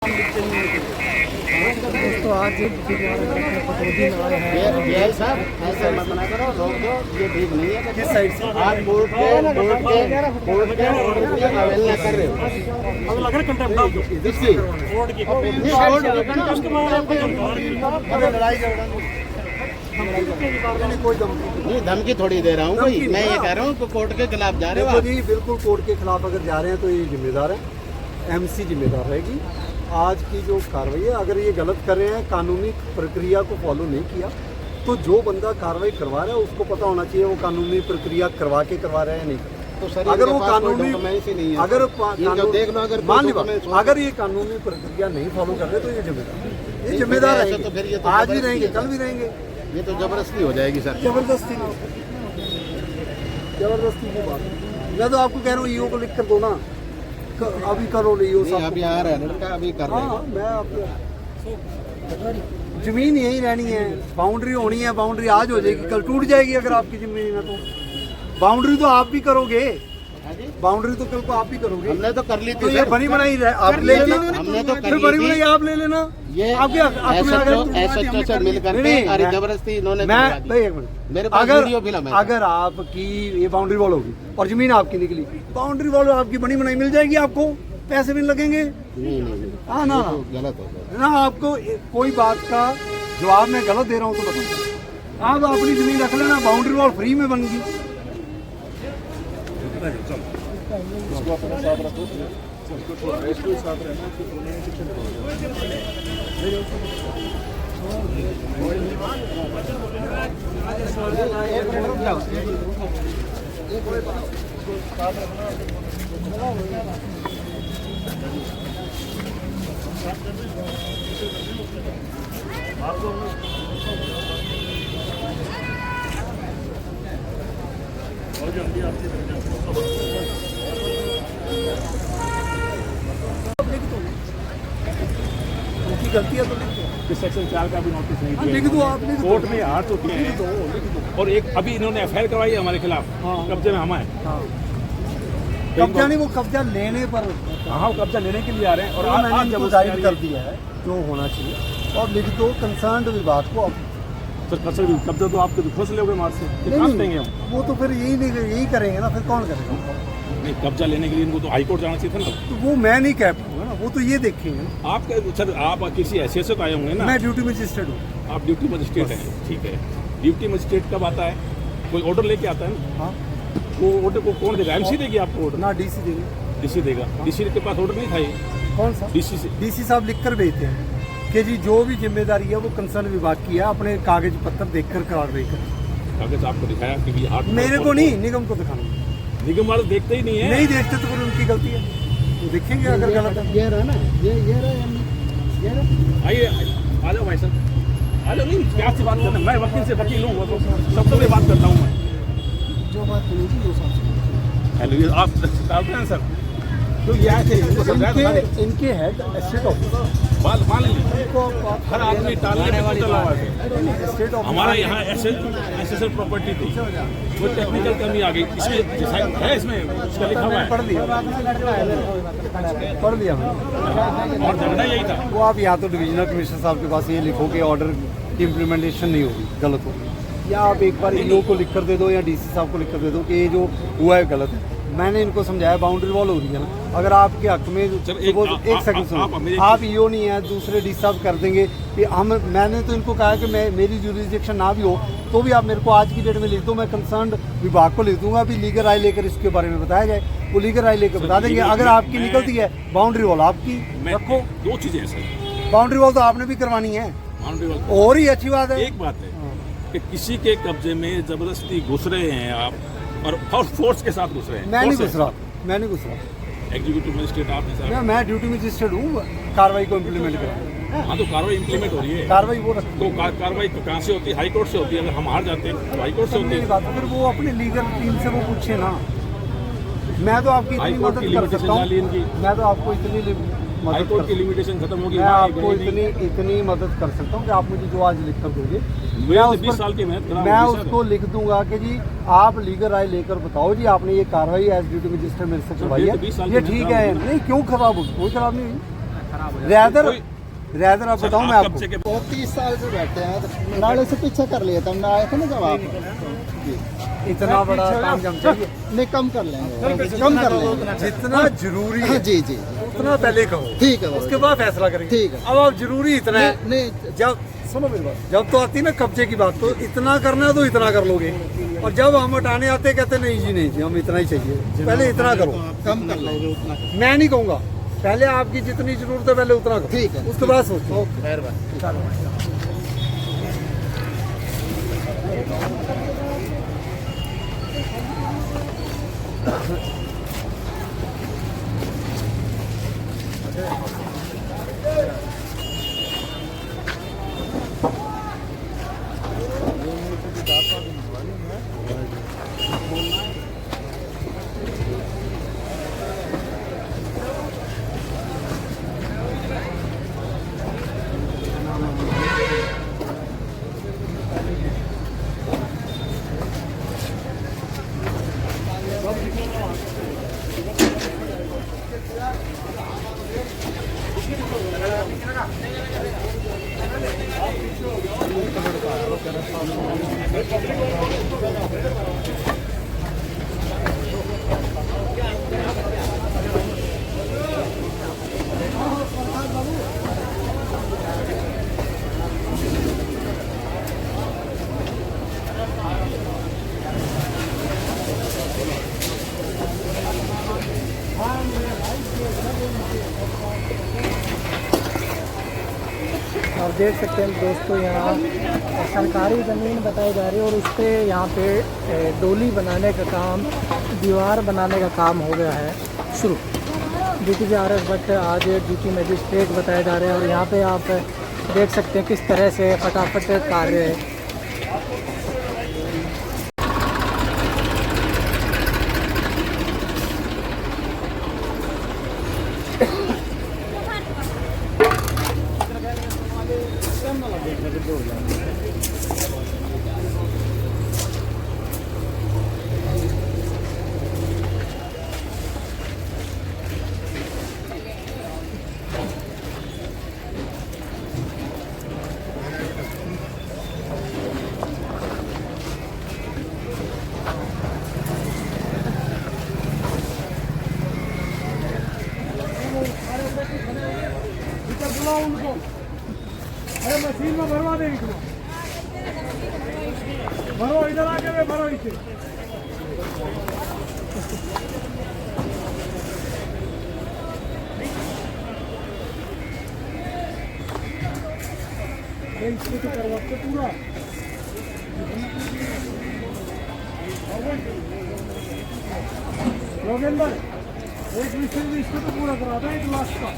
दोस्तों आज पटौदी में आए हैं साहब, ऐसे मत मना करो, रोक दो, ये ठीक नहीं है। किस साइड से आप कोर्ट के ऑर्डर की अवहेलना कर रहे हो। नहीं, धमकी थोड़ी दे रहा हूँ भाई, मैं ये कह रहा हूँ कोर्ट के खिलाफ जा रहे हो जी। बिल्कुल कोर्ट के खिलाफ अगर जा रहे हैं तो ये जिम्मेदार है, एमसी जिम्मेदार रहेगी। आज की जो कार्रवाई है, अगर ये गलत कर रहे हैं, कानूनी प्रक्रिया को फॉलो नहीं किया, तो जो बंदा कार्रवाई करवा रहा है उसको पता होना चाहिए वो कानूनी प्रक्रिया करवा के करवा रहा है या नहीं। तो सर, अगर वो कानूनी नहीं है, अगर देख लो, अगर मान लो अगर ये कानूनी प्रक्रिया नहीं फॉलो कर रहे तो ये जिम्मेदार रहेंगे। तो फिर ये आज भी रहेंगे, कल भी रहेंगे। ये तो जबरदस्ती हो जाएगी सर। जबरदस्ती की बात। मैं तो आपको कह रहा हूँ ईओ को लिख कर दो ना, अभी करो ईओ साहब। अभी आ रहा है लड़का, अभी कर रहा है। हाँ, मैं आपको जमीन यही रहनी है, बाउंड्री होनी है। बाउंड्री आज हो जाएगी, कल टूट जाएगी अगर आपकी जमीन है तो। बाउंड्री तो आप भी करोगे, बाउंड्री तो कल को आप भी करोगे। हमने तो कर ली थी, तो ये बनी बनाई आप ले लेना। हमने तो फिर बनी बनाई आप ले लेना। ये आपके ऐसा मिल करके जबरदस्ती इन्होंने मैं भाई एक मिनट, मेरे पास वीडियो फिल्म है। अगर आपकी ये बाउंड्री वॉल होगी और जमीन आपकी निकली, बाउंड्री वॉल आपकी बनी बनाई मिल जाएगी, आपको पैसे भी लगेंगे। नहीं, हाँ ना, गलत हो ना। आपको कोई बात का जवाब मैं गलत दे रहा हूँ तो बताओ। आप अपनी जमीन रख लेना, बाउंड्री वॉल फ्री में बन गई। इसको अपने साथ रखो, इसको साथ रहना। गलती है तो सेक्शन 4 का भी नोटिस नहीं दिया। लिख दो आप, कोर्ट में हाथ चुके हैं और एक अभी इन्होंने एफआईआर करवाई है हमारे खिलाफ। हाँ। कब्जे में हम आए। कब्जा नहीं, वो कब्जा लेने पर। हाँ, कब्जा लेने के लिए आ रहे हैं और मैंने जब गाइड कर दिया है जो होना चाहिए, और लिख दो कंसर्न विभाग को। सर कब्जा तो आपके खुश लोगे मार से देंगे हम। वो तो फिर यही करेंगे ना, फिर कौन करेगा? नहीं, कब्जा लेने के लिए इनको तो हाईकोर्ट जाना चाहिए था ना। तो वो मैं नहीं कह पाऊंगा ना, वो तो ये देखेंगे ना। आपके सर, आप किसी हैसियत से तो आए होंगे ना। मैं ड्यूटी मजिस्ट्रेट हूँ। आप ड्यूटी मजिस्ट्रेट हैं, ठीक है। ड्यूटी मजिस्ट्रेट कब आता है? कोई ऑर्डर लेके आता है ना। हाँ, वो ऑर्डर को कौन देगा? एमसी देगी आपको ऑर्डर? ना डीसी देंगे। डीसी देगा। डीसी के पास ऑर्डर नहीं था ये? कौन सा? डीसी साहब लिख कर भेजते हैं कि जी जो भी जिम्मेदारी है वो कंसर्न विभाग की है, अपने कागज पत्र देखकर कार्रवाई करें। कागज आपको दिखाया कि ये हाथ मेरे को नहीं, निगम को दिखाना। निगम वाले देखते ही नहीं है। नहीं देखते तो फिर उनकी गलती है, तो देखेंगे अगर गलत है। ये रहा ना, ये रहा। आइए, आ जाओ भाई साहब, आ जाओ। नहीं, क्या से बात करना, मैं वकील से वकील हूँ, तो सबसे भी बात करता हूँ मैं। जो बात बोलेगी वो साफ। हेलो, ये आप डालते हैं सर? तो ये ऐसे इनके हेड एस्टेट ऑफिसर बात मान लीजिए, हर आदमी टालने वाली चला हुआ है। एस्टेट ऑफिसर हमारा यहाँ एसएसएल प्रॉपर्टी थी, वो टेक्निकल कमी आ गई। इसमें है, इसमें उसका लिखा हुआ है। पढ़ लिया और झगड़ा यही था। वो आप या तो डिविजनल कमिश्नर साहब के पास ये लिखो कि ऑर्डर की इम्प्लीमेंटेशन नहीं होगी, गलत होगी, या आप एक बार ईओ को लिख कर दे दो या डीसी साहब को लिख कर दे दो कि ये जो हुआ है गलत है। मैंने इनको समझाया बाउंड्री वॉल हो रही है ना, अगर आपके हक में एक सेकंड सुनो, आप ईओ नहीं है, दूसरे डीसी साहब कर देंगे कि मैंने तो इनको कहा कि मेरी जुरिसडिक्शन ना भी हो तो भी आप मेरे को आज की डेट में लिख दो, मैं कंसर्न विभाग को लिख दूंगा, अभी लीगल राय लेकर इसके बारे में बताया जाए, वो लीगल राय लेकर बता देंगे। अगर आपकी निकलती है बाउंड्री वॉल आपकी रखो। दो चीजें सर, बाउंड्री वॉल तो आपने भी करवानी है, बाउंड्री वॉल और ही अच्छी बात है। एक बात है कि किसी के कब्जे में जबरदस्ती घुस रहे हैं आप, और फोर्स के साथ घुस रहे हैं। मैं नहीं घुस रहा। एग्जीक्यूटिव मजिस्ट्रेट आपने सर? मैं ड्यूटी मजिस्ट्रेट हूँ, कार्रवाई को इम्प्लीमेंट करा। हाँ, तो कार्रवाई इम्प्लीमेंट हो रही है। कार्रवाई वो रखती तो कार्रवाई कहाँ से होती है? हाई कोर्ट से होती है। अगर हम हार जाते हैं तो हाई कोर्ट से होती है। बात फिर वो अपने लीगल टीम से वो पूछे ना। मैं तो आपकी इतनी मदद कर सकता हूँ, मैं तो आपको इतनी हाई कोर्ट की लिमिटेशन खत्म होगी। मैं आपको इतनी मदद कर सकता हूँ कि आप मुझे जो आज लिख कर दोगे, मैं 20 साल की मेहनत करा, मैं उसको लिख दूंगा कि जी आप लीगल राय लेकर बताओ जी आपने ये कार्रवाई एज ड्यूटी मजिस्ट्रेट मेरे से करवाई है, ये ठीक है। नहीं, क्यों खराब होगी? कोई खराब नहीं हुई। खराब हो जाता है। रैदर रैदर आप बताऊं मैं आपको, कब्जे के वो 30 साल से बैठे हैं तो नाले से पीछे कर लिया था, मैं आए थे ना जब आप। इतना बड़ा काम जम चाहिए, नहीं कम कर लेंगे, कम कर लेंगे जितना जरूरी हाँ, है जी जी उतना पहले कहो, ठीक है उसके बाद फैसला करेंगे। ठीक है। अब आप जरूरी इतना है, नहीं जब सुनो मेरी बात, जब तो आती है ना कब्जे की बात, तो इतना करना है तो इतना कर लोगे, और जब हम हटाने आते कहते नहीं जी नहीं जी हम इतना ही चाहिए, पहले इतना करो। कम कर लेंगे उतना। मैं नहीं कहूँगा, पहले आपकी जितनी जरूरत है पहले उतना करो, ठीक है। उसके बाद सोचो। और देख सकते हैं दोस्तों, यहाँ सरकारी ज़मीन बताई जा रही है और उस पर यहाँ पे डोली बनाने का काम, दीवार बनाने का काम हो गया है शुरू। DTPRS भट्ट आज ड्यूटी मजिस्ट्रेट बताए जा रहे हैं और यहाँ पे आप देख सकते हैं किस तरह से फटाफट कार्य है। अरे मशीन में भरवा दे, भरो इधर आके भरो इसे। इसको तो करवाते पूरा योगेंद्र, एक विषय में इसको तो पूरा करा था, एक लास्ट का।